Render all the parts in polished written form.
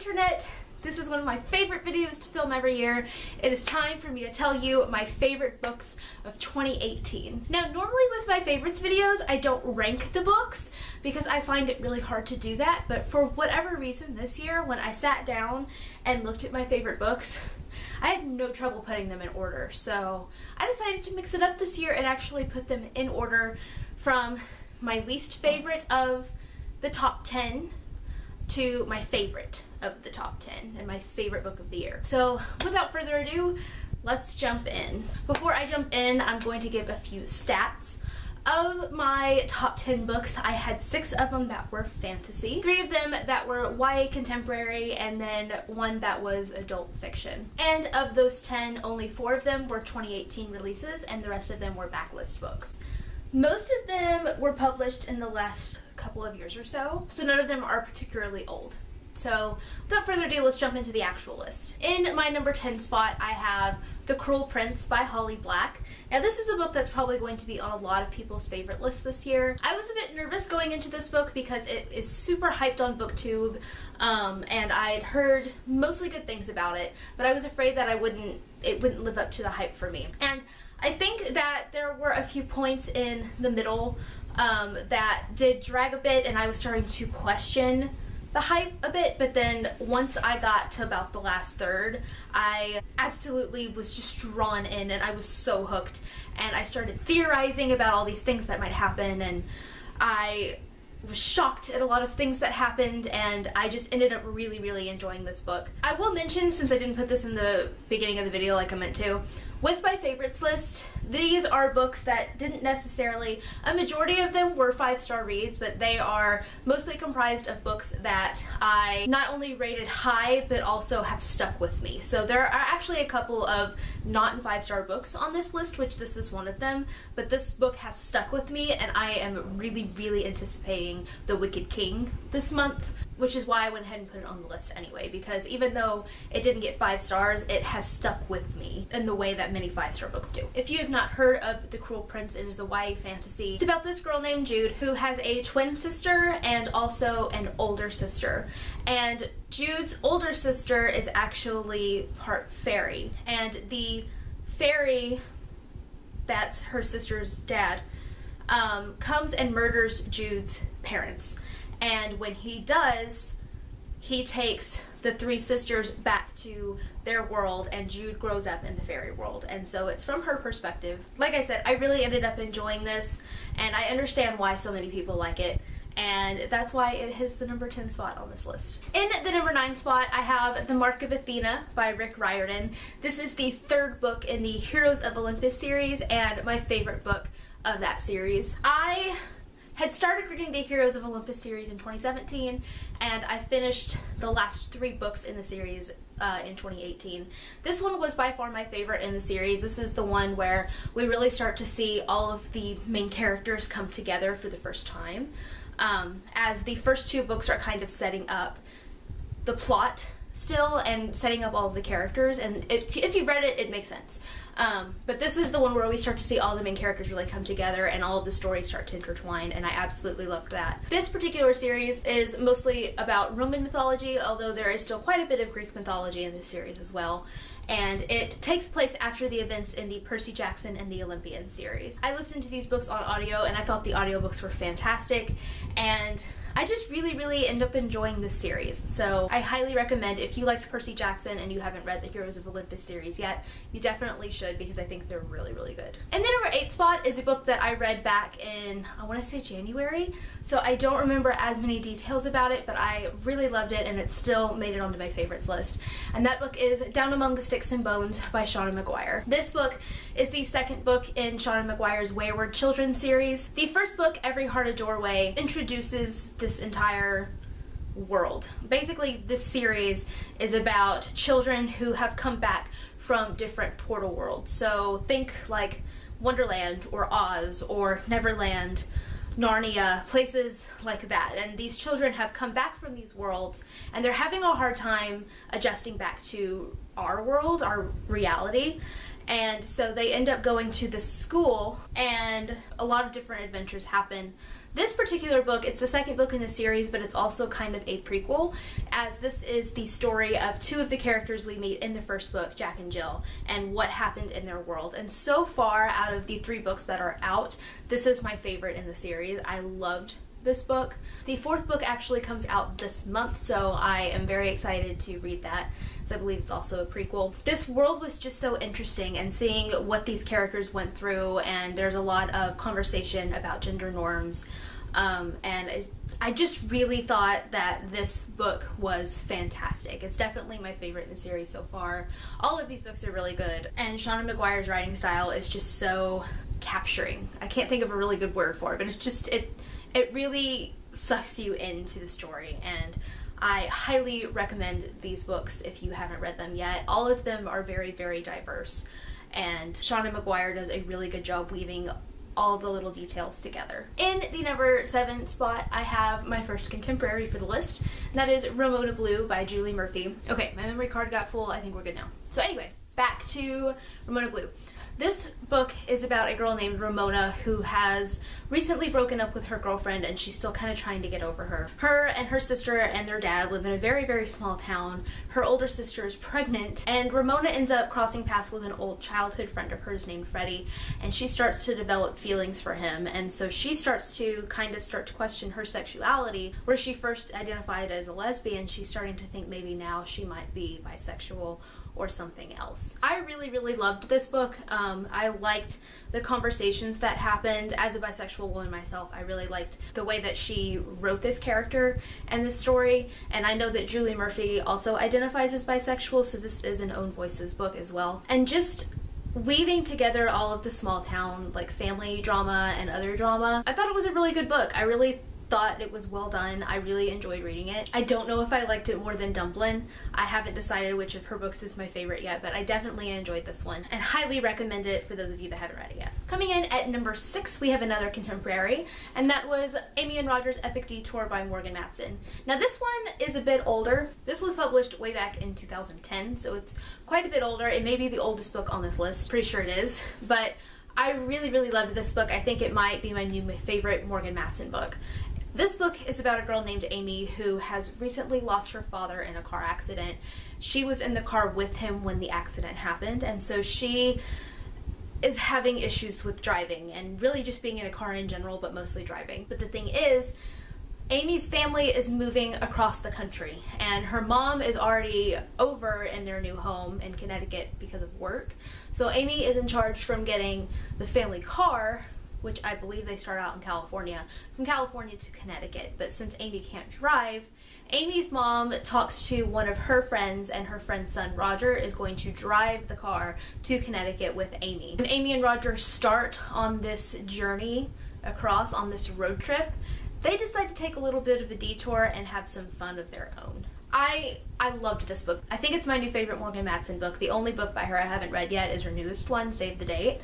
internet! This is one of my favorite videos to film every year. It is time for me to tell you my favorite books of 2018. Now, normally with my favorites videos, I don't rank the books because I find it really hard to do that, but for whatever reason this year, when I sat down and looked at my favorite books, I had no trouble putting them in order. So I decided to mix it up this year and actually put them in order from my least favorite of the top 10 to my favorite of the top 10 and my favorite book of the year. So without further ado, let's jump in. Before I jump in, I'm going to give a few stats. Of my top 10 books, I had 6 of them that were fantasy, 3 of them that were YA contemporary, and then 1 that was adult fiction. And of those 10, only 4 of them were 2018 releases, and the rest of them were backlist books. Most of them were published in the last couple of years or so none of them are particularly old. So without further ado, let's jump into the actual list. In my number 10 spot, I have The Cruel Prince by Holly Black. Now this is a book that's probably going to be on a lot of people's favorite lists this year. I was a bit nervous going into this book because it is super hyped on BookTube, and I'd heard mostly good things about it, but I was afraid that it wouldn't live up to the hype for me. And I think that there were a few points in the middle that did drag a bit, and I was starting to question the hype a bit, but then once I got to about the last third, I absolutely was just drawn in and I was so hooked, and I started theorizing about all these things that might happen, and I was shocked at a lot of things that happened, and I just ended up really enjoying this book. I will mention, since I didn't put this in the beginning of the video like I meant to, with my favorites list, these are books that didn't necessarily, a majority of them were 5-star reads, but they are mostly comprised of books that I not only rated high, but also have stuck with me. So there are actually a couple of not 5-star books on this list, which this is one of them, but this book has stuck with me, and I am really anticipating The Wicked King this month, which is why I went ahead and put it on the list anyway, because even though it didn't get 5 stars, it has stuck with me in the way that many 5-star books do. If you have not heard of The Cruel Prince, it is a YA fantasy. It's about this girl named Jude who has a twin sister and also an older sister. And Jude's older sister is actually part fairy, and the fairy that's her sister's dad comes and murders Jude's parents. And when he does, he takes the 3 sisters back to their world, and Jude grows up in the fairy world. And so it's from her perspective. Like I said, I really ended up enjoying this, and I understand why so many people like it, and that's why it has the number 10 spot on this list. In the number 9 spot, I have The Mark of Athena by Rick Riordan. This is the 3rd book in the Heroes of Olympus series, and my favorite book of that series. I had started reading the Heroes of Olympus series in 2017, and I finished the last 3 books in the series in 2018. This one was by far my favorite in the series. This is the one where we really start to see all of the main characters come together for the first time, as the first 2 books are kind of setting up the plot still and setting up all of the characters, and if you've read it, it makes sense. But this is the one where we start to see all the main characters really come together and all of the stories start to intertwine, and I absolutely loved that. This particular series is mostly about Roman mythology, although there is still quite a bit of Greek mythology in this series as well. And it takes place after the events in the Percy Jackson and the Olympian series. I listened to these books on audio, and I thought the audiobooks were fantastic, and I just really end up enjoying this series. So I highly recommend, if you liked Percy Jackson and you haven't read the Heroes of Olympus series yet, you definitely should, because I think they're really good. And the number 8 spot is a book that I read back in, I want to say January, so I don't remember as many details about it, but I really loved it, and it still made it onto my favorites list. And that book is Down Among the Sticks and Bones by Shauna McGuire. This book is the 2nd book in Shauna McGuire's Wayward Children series. The first book, Every Heart a Doorway, introduces this entire world. Basically, this series is about children who have come back from different portal worlds. So think like Wonderland or Oz or Neverland, Narnia, places like that. And these children have come back from these worlds, and they're having a hard time adjusting back to our world, our reality. And so they end up going to this school, and a lot of different adventures happen. This particular book, it's the second book in the series, but it's also kind of a prequel, as this is the story of two of the characters we meet in the first book, Jack and Jill, and what happened in their world. And so far, out of the 3 books that are out, this is my favorite in the series. I loved this book. The 4th book actually comes out this month, so I am very excited to read that, as I believe it's also a prequel. This world was just so interesting, and seeing what these characters went through, and there's a lot of conversation about gender norms, and I just really thought that this book was fantastic. It's definitely my favorite in the series so far. All of these books are really good, and Shauna Maguire's writing style is just so capturing. I can't think of a really good word for it, but it's just, it really sucks you into the story, and I highly recommend these books if you haven't read them yet. All of them are very, very diverse, and Shauna Maguire does a really good job weaving all the little details together. In the number 7 spot, I have my first contemporary for the list, and that is Ramona Blue by Julie Murphy. Okay, my memory card got full. I think we're good now. So anyway, back to Ramona Blue. This book is about a girl named Ramona who has recently broken up with her girlfriend, and she's still kind of trying to get over her. Her and her sister and their dad live in a very, very small town. Her older sister is pregnant, and Ramona ends up crossing paths with an old childhood friend of hers named Freddie, and she starts to develop feelings for him, and so she starts to question her sexuality. Where she first identified as a lesbian, she's starting to think maybe now she might be bisexual or something else. I really, really loved this book. I liked the conversations that happened. As a bisexual woman myself, I really liked the way that she wrote this character and this story, and I know that Julie Murphy also identifies as bisexual, so this is an Own Voices book as well. And just weaving together all of the small town, like, family drama and other drama, I thought it was a really good book. I really thought it was well done. I really enjoyed reading it. I don't know if I liked it more than Dumplin'. I haven't decided which of her books is my favorite yet, but I definitely enjoyed this one and highly recommend it for those of you that haven't read it yet. Coming in at number 6, we have another contemporary, and that was Amy and Roger's Epic Detour by Morgan Matson. Now this one is a bit older. This was published way back in 2010, so it's quite a bit older. It may be the oldest book on this list. Pretty sure it is, but I really, really loved this book. I think it might be my new favorite Morgan Matson book. This book is about a girl named Amy who has recently lost her father in a car accident. She was in the car with him when the accident happened, and so she is having issues with driving and really just being in a car in general, but mostly driving. But the thing is, Amy's family is moving across the country, and her mom is already over in their new home in Connecticut because of work. So Amy is in charge from getting the family car, which I believe they start out in California, from California to Connecticut. But since Amy can't drive, Amy's mom talks to one of her friends, and her friend's son Roger is going to drive the car to Connecticut with Amy. When Amy and Roger start on this journey across, on this road trip, they decide to take a little bit of a detour and have some fun of their own. I loved this book. I think it's my new favorite Morgan Matson book. The only book by her I haven't read yet is her newest one, Save the Date.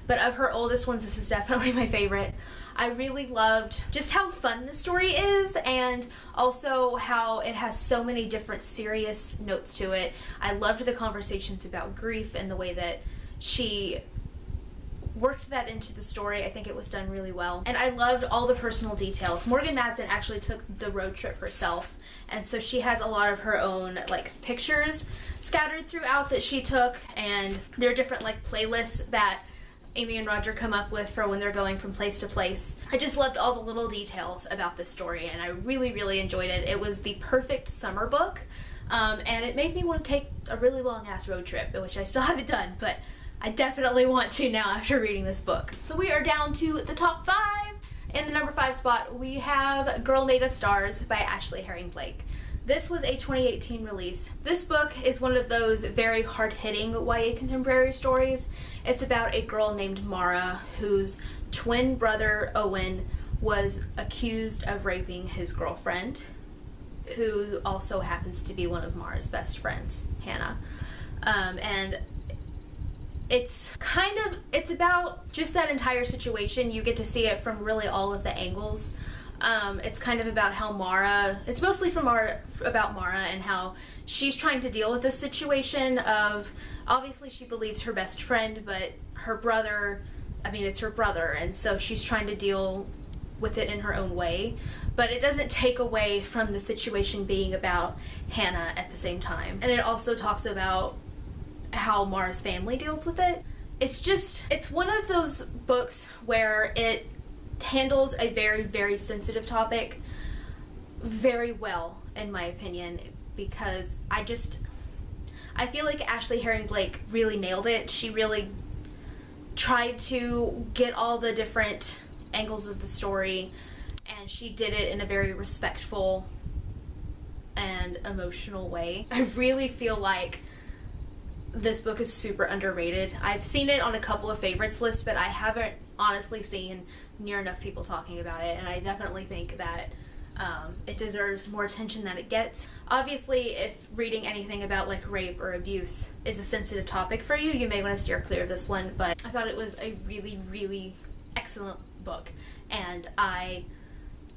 But of her oldest ones, this is definitely my favorite. I really loved just how fun the story is, and also how it has so many different serious notes to it. I loved the conversations about grief and the way that she worked that into the story. I think it was done really well. And I loved all the personal details. Morgan Matson actually took the road trip herself, and so she has a lot of her own, like, pictures scattered throughout that she took, and there are different, like, playlists that Amy and Roger come up with for when they're going from place to place. I just loved all the little details about this story, and I really, really enjoyed it. It was the perfect summer book, and it made me want to take a really long-ass road trip, which I still haven't done, but I definitely want to now after reading this book. So we are down to the top 5. In the number 5 spot, we have Girl Made of Stars by Ashley Herring Blake. This was a 2018 release. This book is one of those very hard-hitting YA contemporary stories. It's about a girl named Mara whose twin brother Owen was accused of raping his girlfriend, who also happens to be one of Mara's best friends, Hannah. And it's about just that entire situation. You get to see it from really all of the angles It's kind of about how Mara, it's mostly about Mara and how she's trying to deal with this situation of, obviously she believes her best friend, but her brother, I mean, it's her brother, and so she's trying to deal with it in her own way, but it doesn't take away from the situation being about Hannah at the same time. And it also talks about how Mara's family deals with it. It's one of those books where it handles a very, very sensitive topic very well, in my opinion, because I feel like Ashley Herring Blake really nailed it. She really tried to get all the different angles of the story, and she did it in a very respectful and emotional way. I really feel like this book is super underrated. I've seen it on a couple of favorites lists, but I haven't honestly seen near enough people talking about it, and I definitely think that it deserves more attention than it gets. Obviously, if reading anything about like rape or abuse is a sensitive topic for you, you may want to steer clear of this one, but I thought it was a really, really excellent book, and I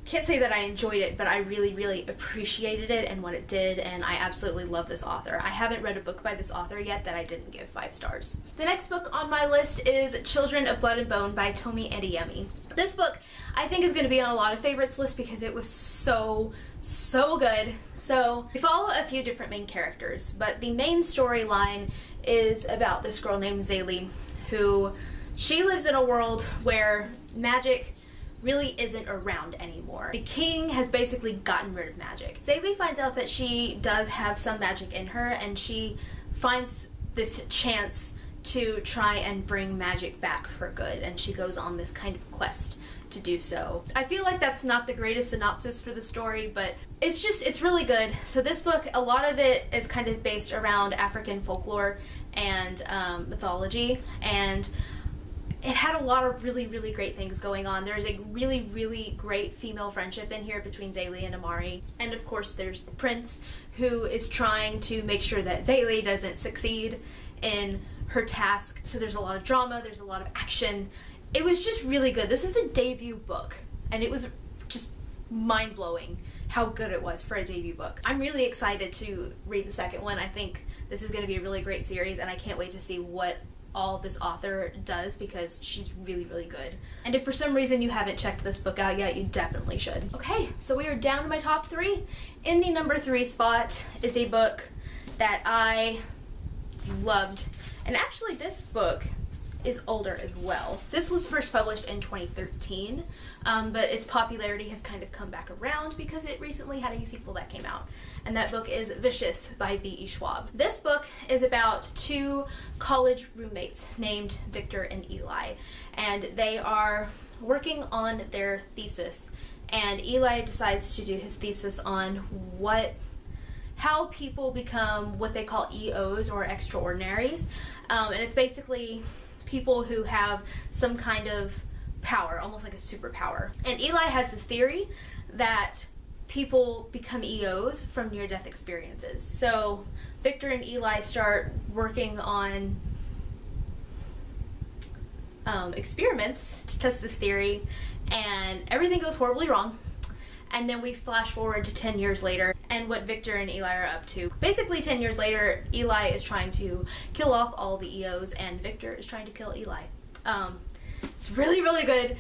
can't say that I enjoyed it, but I really, really appreciated it and what it did, and I absolutely love this author. I haven't read a book by this author yet that I didn't give 5 stars. The next book on my list is Children of Blood and Bone by Tomi Adeyemi. This book I think is going to be on a lot of favorites lists because it was so good. So we follow a few different main characters, but the main storyline is about this girl named Zaylee, who she lives in a world where magic really isn't around anymore. The king has basically gotten rid of magic. Zaylee finds out that she does have some magic in her, and she finds this chance to try and bring magic back for good, and she goes on this kind of quest to do so. I feel like that's not the greatest synopsis for the story, but it's really good. So this book, a lot of it is kind of based around African folklore and mythology, and it had a lot of really, really great things going on. There's a really, really great female friendship in here between Zaylee and Amari. And of course there's the prince, who is trying to make sure that Zaylee doesn't succeed in her task. So there's a lot of drama, there's a lot of action. It was just really good. This is the debut book, and it was just mind-blowing how good it was for a debut book. I'm really excited to read the second one. I think this is going to be a really great series, and I can't wait to see what all this author does, because she's really, really good. And if for some reason you haven't checked this book out yet, you definitely should. Okay, so we are down to my top 3. In the number 3 spot is a book that I loved, and actually this book is older as well. This was first published in 2013, but its popularity has kind of come back around because it recently had a sequel that came out, and that book is Vicious by V.E. Schwab. This book is about 2 college roommates named Victor and Eli, and they are working on their thesis, and Eli decides to do his thesis on how people become what they call EOs, or extraordinaries, and it's basically people who have some kind of power, almost like a superpower. And Eli has this theory that people become EOs from near-death experiences. So Victor and Eli start working on experiments to test this theory, and everything goes horribly wrong. And then we flash forward to 10 years later and what Victor and Eli are up to. Basically 10 years later, Eli is trying to kill off all the EOs, and Victor is trying to kill Eli. It's really, really good.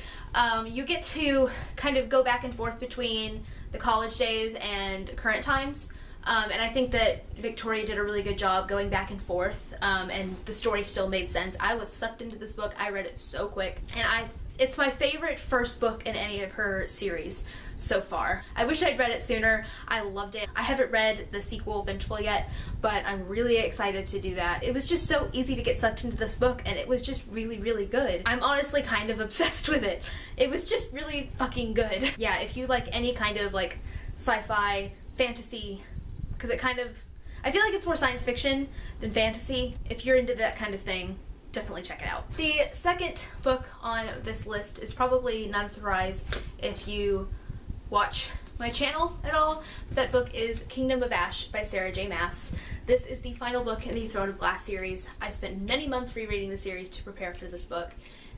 You get to kind of go back and forth between the college days and current times. And I think that Victoria did a really good job going back and forth, and the story still made sense. I was sucked into this book. I read it so quick, and it's my favorite first book in any of her series so far. I wish I'd read it sooner. I loved it. I haven't read the sequel, Vengeful, yet, but I'm really excited to do that. It was just so easy to get sucked into this book, and it was just really, really good. I'm honestly kind of obsessed with it. It was just really fucking good. Yeah, if you like any kind of like sci-fi, fantasy, because I feel like it's more science fiction than fantasy. If you're into that kind of thing, definitely check it out. The second book on this list is probably not a surprise if you watch my channel at all. That book is Kingdom of Ash by Sarah J. Maas. This is the final book in the Throne of Glass series. I spent many months rereading the series to prepare for this book,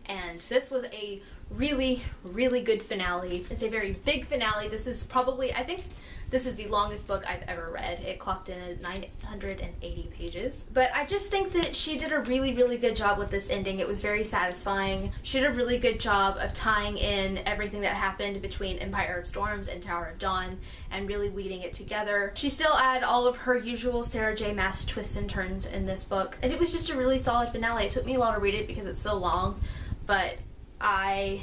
and this was a really, really good finale. It's a very big finale. This is probably, I think this is the longest book I've ever read. It clocked in at 980 pages. But I just think that she did a really, really good job with this ending. It was very satisfying. She did a really good job of tying in everything that happened between Empire of Storms and Tower of Dawn and really weaving it together. She still had all of her usual Sarah J. Maas twists and turns in this book. And it was just a really solid finale. It took me a while to read it because it's so long, but I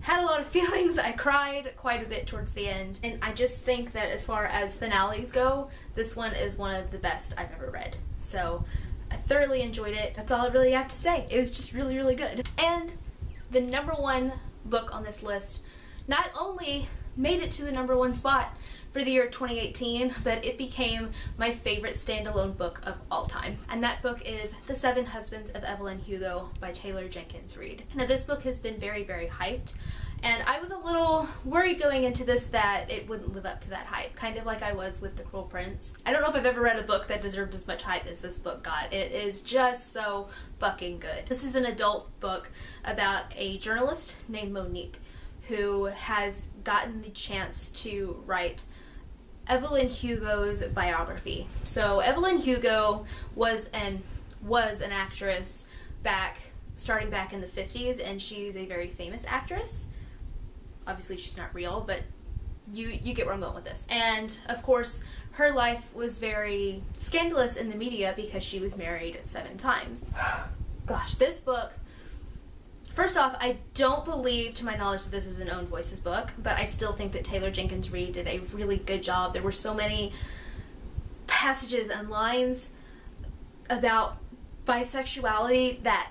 had a lot of feelings. I cried quite a bit towards the end, and I just think that as far as finales go, this one is one of the best I've ever read. So I thoroughly enjoyed it. That's all I really have to say. It was just really, really good. And the #1 book on this list not only made it to the #1 spot for the year 2018, but it became my favorite standalone book of all time. And that book is The 7 Husbands of Evelyn Hugo by Taylor Jenkins Reid. Now this book has been very, very hyped, and I was a little worried going into this that it wouldn't live up to that hype, kind of like I was with The Cruel Prince. I don't know if I've ever read a book that deserved as much hype as this book got. It is just so fucking good. This is an adult book about a journalist named Monique who has gotten the chance to write Evelyn Hugo's biography. So Evelyn Hugo was an actress starting back in the 50s, and she's a very famous actress. Obviously she's not real, but you get where I'm going with this. And of course her life was very scandalous in the media because she was married 7 times. Gosh, this book, first off, I don't believe, to my knowledge, that this is an Own Voices book, but I still think that Taylor Jenkins Reid did a really good job. There were so many passages and lines about bisexuality that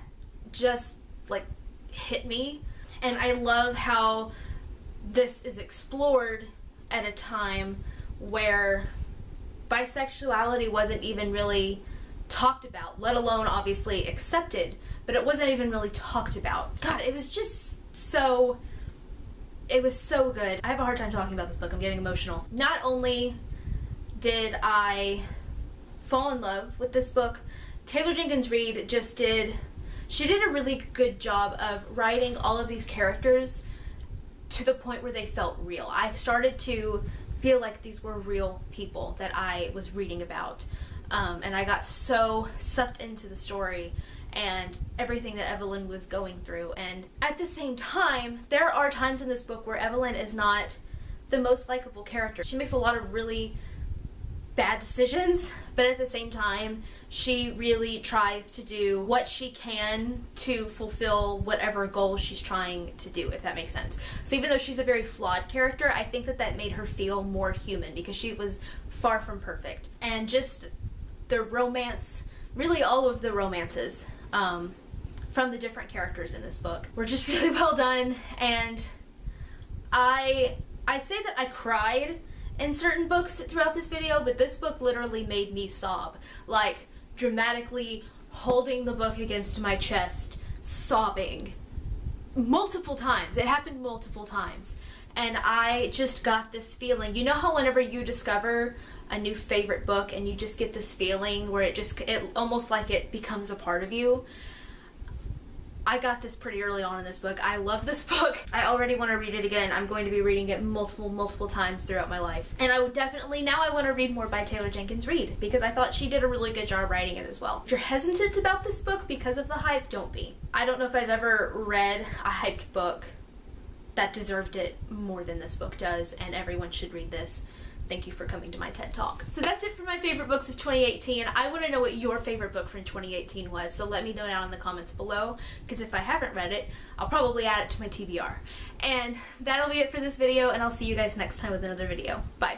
just, like, hit me. And I love how this is explored at a time where bisexuality wasn't even really talked about, let alone obviously accepted, but it wasn't even really talked about. God, it was just so, it was so good. I have a hard time talking about this book. I'm getting emotional. Not only did I fall in love with this book, Taylor Jenkins Reid she did a really good job of writing all of these characters to the point where they felt real. I started to feel like these were real people that I was reading about. And I got so sucked into the story and everything that Evelyn was going through. And at the same time, there are times in this book where Evelyn is not the most likable character. She makes a lot of really bad decisions, but at the same time, she really tries to do what she can to fulfill whatever goal she's trying to do, if that makes sense. So even though she's a very flawed character, I think that that made her feel more human because she was far from perfect. And just the romance, really all of the romances from the different characters in this book were just really well done. And I say that I cried in certain books throughout this video, but this book literally made me sob, like dramatically holding the book against my chest, sobbing multiple times. It happened multiple times, and I just got this feeling. You know how whenever you discover a new favorite book and you just get this feeling where it almost like it becomes a part of you? I got this pretty early on in this book. I love this book. I already want to read it again. I'm going to be reading it multiple times throughout my life. And I would definitely, now I want to read more by Taylor Jenkins Reid because I thought she did a really good job writing it as well. If you're hesitant about this book because of the hype, don't be. I don't know if I've ever read a hyped book that deserved it more than this book does, and everyone should read this. Thank you for coming to my TED Talk. So that's it for my favorite books of 2018. I want to know what your favorite book from 2018 was, so let me know down in the comments below, because if I haven't read it, I'll probably add it to my TBR. And that'll be it for this video, and I'll see you guys next time with another video. Bye.